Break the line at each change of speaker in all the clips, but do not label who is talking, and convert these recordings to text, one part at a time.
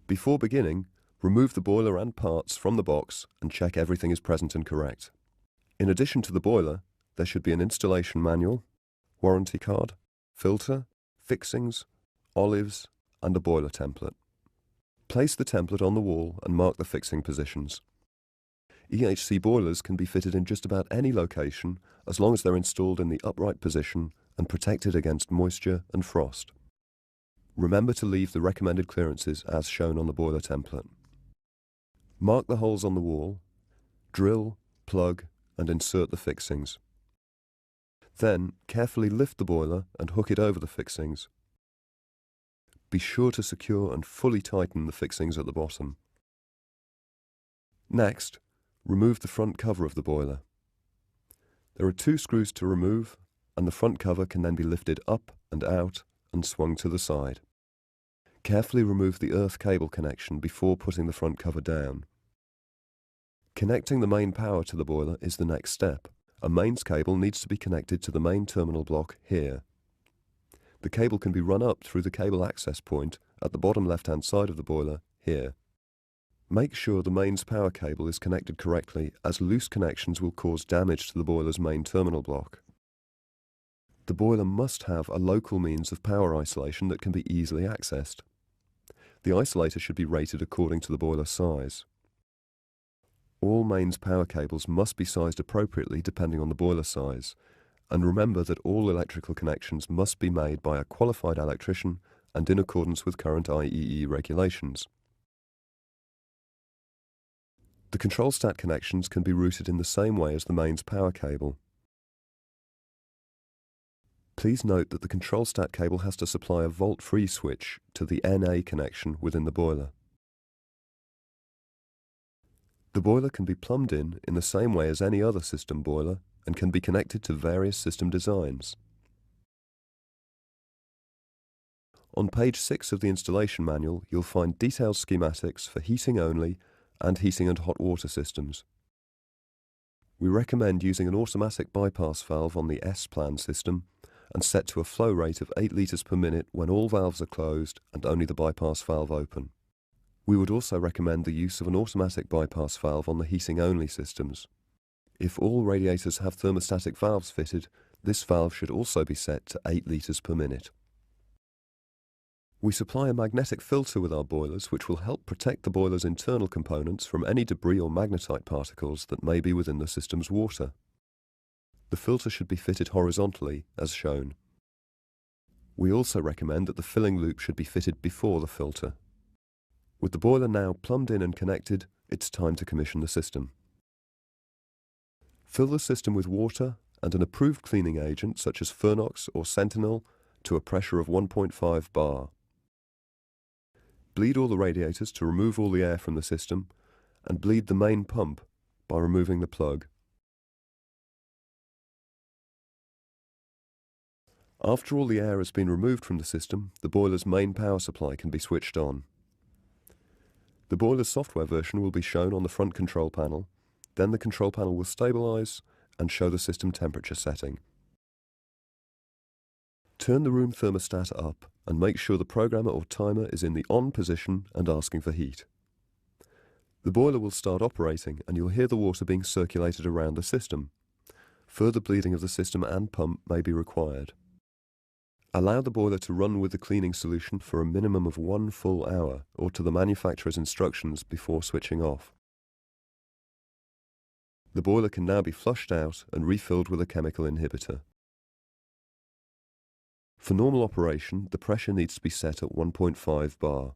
Before beginning, remove the boiler and parts from the box and check everything is present and correct. In addition to the boiler, there should be an installation manual, warranty card, filter, fixings, olives, and a boiler template. Place the template on the wall and mark the fixing positions. EHC boilers can be fitted in just about any location as long as they're installed in the upright position and protected against moisture and frost. Remember to leave the recommended clearances as shown on the boiler template. Mark the holes on the wall, drill, plug, and insert the fixings. Then, carefully lift the boiler and hook it over the fixings. Be sure to secure and fully tighten the fixings at the bottom. Next, remove the front cover of the boiler. There are 2 screws to remove, and the front cover can then be lifted up and out and swung to the side. Carefully remove the earth cable connection before putting the front cover down. Connecting the main power to the boiler is the next step. A mains cable needs to be connected to the main terminal block here. The cable can be run up through the cable access point at the bottom left-hand side of the boiler here. Make sure the mains power cable is connected correctly, as loose connections will cause damage to the boiler's main terminal block. The boiler must have a local means of power isolation that can be easily accessed. The isolator should be rated according to the boiler size. All mains power cables must be sized appropriately depending on the boiler size, and remember that all electrical connections must be made by a qualified electrician and in accordance with current IEE regulations. The control stat connections can be routed in the same way as the mains power cable. Please note that the control stat cable has to supply a volt-free switch to the NA connection within the boiler. The boiler can be plumbed in the same way as any other system boiler and can be connected to various system designs. On page 6 of the installation manual, you'll find detailed schematics for heating only and heating and hot water systems. We recommend using an automatic bypass valve on the S-plan system and set to a flow rate of 8 litres per minute when all valves are closed and only the bypass valve open. We would also recommend the use of an automatic bypass valve on the heating-only systems. If all radiators have thermostatic valves fitted, this valve should also be set to 8 litres per minute. We supply a magnetic filter with our boilers which will help protect the boiler's internal components from any debris or magnetite particles that may be within the system's water. The filter should be fitted horizontally, as shown. We also recommend that the filling loop should be fitted before the filter. With the boiler now plumbed in and connected, it's time to commission the system. Fill the system with water and an approved cleaning agent such as Fernox or Sentinel to a pressure of 1.5 bar. Bleed all the radiators to remove all the air from the system, and bleed the main pump by removing the plug. After all the air has been removed from the system, the boiler's main power supply can be switched on. The boiler's software version will be shown on the front control panel, then the control panel will stabilize and show the system temperature setting. Turn the room thermostat up and make sure the programmer or timer is in the on position and asking for heat. The boiler will start operating and you'll hear the water being circulated around the system. Further bleeding of the system and pump may be required. Allow the boiler to run with the cleaning solution for a minimum of 1 full hour or to the manufacturer's instructions before switching off. The boiler can now be flushed out and refilled with a chemical inhibitor. For normal operation, the pressure needs to be set at 1.5 bar.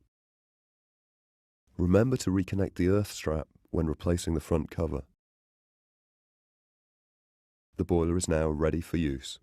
Remember to reconnect the earth strap when replacing the front cover. The boiler is now ready for use.